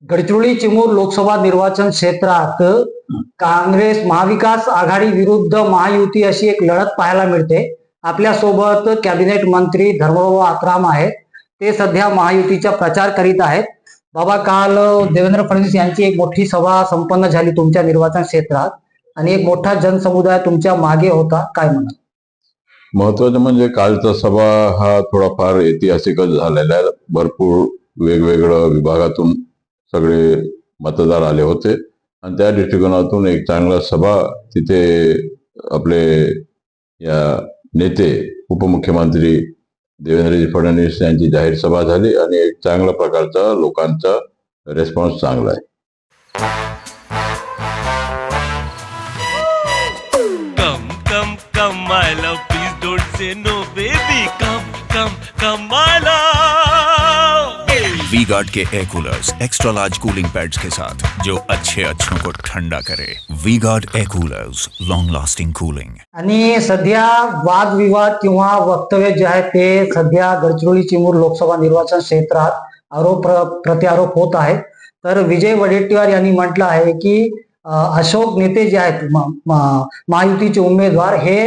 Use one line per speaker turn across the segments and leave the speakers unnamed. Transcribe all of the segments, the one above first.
गडचिरोली चिमूर लोकसभा निर्वाचन क्षेत्रात काँग्रेस महाविकास आघाडी विरुद्ध महायुती अशी एक लढत पाहायला मिळते। आपल्या सोबत कॅबिनेट मंत्री धर्मराव आत्राम आहेत, ते सध्या महायुतीचा प्रचार करीत आहेत। बाबा, काल देवेंद्र फडणवीस यांची एक मोठी सभा संपन्न झाली तुमच्या निर्वाचन क्षेत्रात आणि एक मोठा जनसमुदाय तुमच्या मागे होता, काय म्हणा?
महत्वाचं म्हणजे कालचा सभा हा थोडाफार ऐतिहासिकच झालेला आहे। भरपूर वेगवेगळ्या विभागातून सगळे मतदार आले होते आणि त्या दृष्टिकोनातून एक चांगला सभा तिथे आपले या नेते उपमुख्यमंत्री देवेंद्रजी फडणवीस यांची जाहीर सभा झाली आणि एक चांगल्या प्रकारचा लोकांचा रिस्पॉन्स चांगला आहे।
Come, my love, please don't say no, baby. Come, my love.
V Guard के air coolers extra large cooling pads के साथ जो अच्छों को ठंडा करे। V Guard air coolers, long lasting cooling.
आणि सध्या वादविवाद किंवा वक्तव्य जे आहे ते सध्या गडचिरोली चिमूर लोकसभा निर्वाचन क्षेत्रात आरोप प्रत्यारोप होत आहे। तर विजय वडेट्टीवार यांनी म्हटलं आहे की अशोक नेते जे आहेत महायुतीचे उमेदवार हे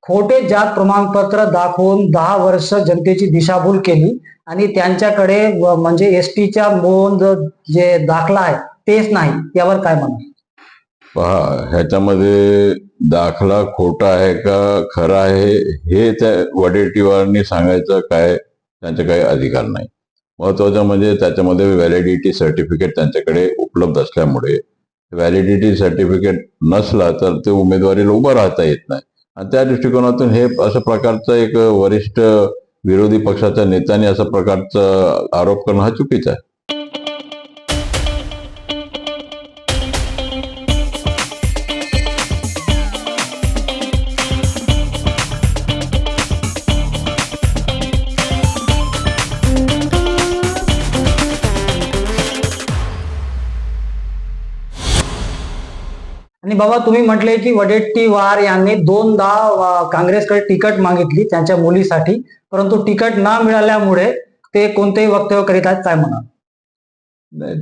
खोटे जात प्रमाणपत्र दाखवून 10 वर्ष जनतेची दिशाभूल केली आणि त्यांच्याकडे म्हणजे एसटीच्या नोंद जे दाखला आहे तेच नाही, यावर काय म्हणा?
पहा, ह्याच्यामध्ये दाखला खोटा आहे का खरा आहे हे त्या वडेट्टीवारांनी सांगायचं काय त्यांचा काही अधिकार नाही। महत्वाचं म्हणजे त्याच्यामध्ये व्हॅलिडिटी सर्टिफिकेट त्यांच्याकडे उपलब्ध असल्यामुळे व्हॅलिडिटी सर्टिफिकेट नसला तर ते उमेदवारीला उभं राहता येत नाही आणि त्या दृष्टिकोनातून हे अशा प्रकारचा एक वरिष्ठ विरोधी पक्षाच्या नेत्याने अशा प्रकारचा आरोप करणं हा चुकीचा आहे।
आणि बाबा, तुम्ही म्हटले की वडेट्टीवार यांनी 2दा काँग्रेसकडे तिकीट मागितली त्यांच्या मुलीसाठी, परंतु तिकीट न मिळाल्यामुळे ते कोणतेही वक्तव्य करीत आहेत, काय म्हणा?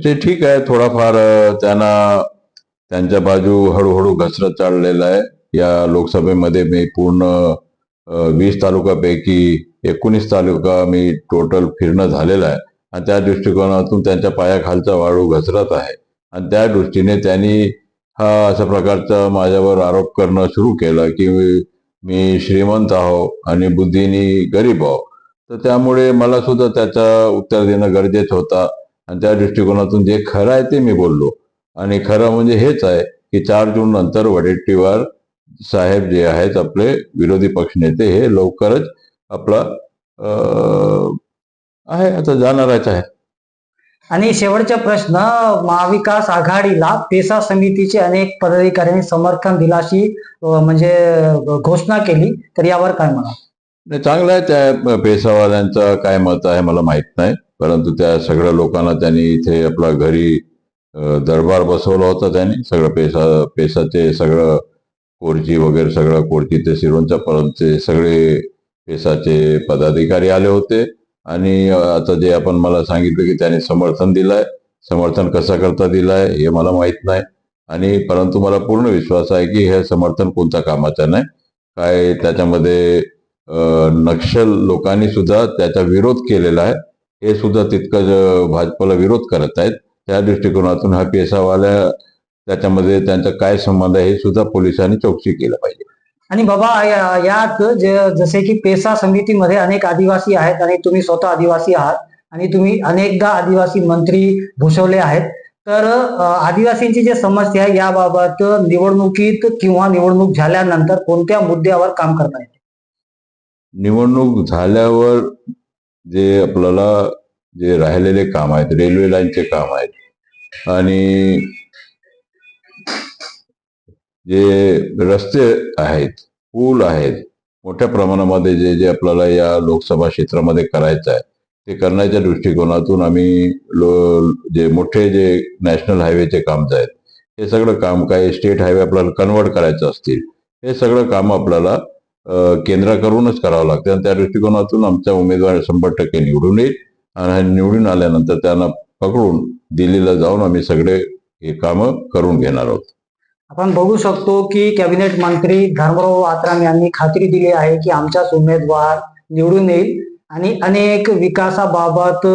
ते ठीक आहे, थोडाफार त्यांना त्यांच्या बाजू हळूहळू घसरत चाललेला आहे। या लोकसभेमध्ये मी पूर्ण 20 तालुक्यापैकी 19 तालुका मी टोटल फिरणं झालेलं आहे आणि त्या दृष्टिकोनातून त्यांच्या पायाखालचा वाळू घसरत आहे आणि त्या दृष्टीने त्यांनी हा अशा प्रकारचा माझ्यावर आरोप करणं सुरू केलं की मी श्रीमंत आहो आणि बुद्धीने गरीब आहो। तर त्यामुळे मला सुद्धा त्याचं उत्तर देणं गरजेचं होता आणि त्या दृष्टिकोनातून जे खरं आहे ते मी बोललो आणि खरं म्हणजे हेच आहे की 4 जून नंतर वडेट्टीवार साहेब जे आहेत आपले विरोधी पक्षनेते हे लवकरच आपला आहे आता जाणारच आहे।
आणि शेवटचा प्रश्न, महाविकास आघाडीला पेसा समितीचे अनेक पदाधिकाऱ्यांनी समर्थन दिल्याची म्हणजे घोषणा केली, तर यावर काय म्हणा?
नाही, चांगलं आहे। त्या पेसावाल्यांचं काय मत आहे मला माहित नाही, परंतु त्या सगळ्या लोकांना त्यांनी इथे आपला घरी दरबार बसवला होता। त्यांनी सगळं पेसाचे सगळं कोरची वगैरे सगळं कोरची ते सिरोंचा पर्यंत सगळे पेसाचे पदाधिकारी आले होते आणि आता जे आपण मला सांगितलं की त्यांनी समर्थन दिलंय, समर्थन कसं करता दिलंय हे मला माहित नाही आणि परंतु मला पूर्ण विश्वास आहे की हे समर्थन कोणत्या कामाचं नाही। काय त्याच्यामध्ये नक्षल लोकांनी सुद्धा त्याचा विरोध केलेला आहे, हे सुद्धा तितकं भाजपला विरोध करत आहेत। त्या दृष्टिकोनातून हा पेसावाल्या त्याच्यामध्ये त्यांचा काय संबंध आहे हे सुद्धा पोलिसांनी चौकशी केलं पाहिजे।
आणि बाबा, यात जसे की पेसा समितीमध्ये अनेक आदिवासी आहेत आणि तुम्ही स्वतः आदिवासी आहात आणि तुम्ही अनेकदा आदिवासी मंत्री भूषवले आहेत, तर आदिवासींची जी समस्या आहे याबाबत निवडणुकीत किंवा निवडणूक झाल्यानंतर कोणत्या मुद्द्यावर काम करता येते?
निवडणूक झाल्यावर जे आपल्याला जे राहिलेले काम आहेत, रेल्वे लाईनचे काम आहेत आणि जे रस्ते आहेत, पूल आहेत, मोठ्या प्रमाणामध्ये जे जे आपल्याला या लोकसभा क्षेत्रामध्ये करायचं आहे ते करण्याच्या दृष्टिकोनातून आम्ही जे मोठे जे नॅशनल हायवेचे काम आहेत हे सगळं काम, काय स्टेट हायवे आपल्याला कन्वर्ट करायचं असतील, हे सगळं काम आपल्याला केंद्राकडूनच करावं लागतं आणि त्या दृष्टिकोनातून आमचा उमेदवार 100% निवडून येईल आणि निवडून आल्यानंतर त्यांना पकडून दिल्लीला जाऊन आम्ही सगळे हे कामं करून घेणार आहोत.
आपण बघू शकतो की कॅबिनेट मंत्री धर्मराव आत्राम यांनी खात्री दिली आहे की आमचाच उमेदवार निवडून येईल आणि अनेक विकासाबाबत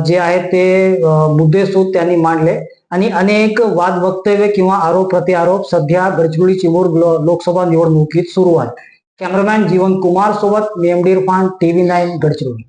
जे आहे ते मुद्देसूद त्यांनी मांडले आणि अनेक वाद वक्तव्य किंवा आरोप प्रत्यारोप सध्या गडचिरोली चिमूर लोकसभा निवडणुकीत सुरू आहे. कॅमेरामॅन जीवन कुमार सोबत मी M D Irfan, TV9 Gadchiroli.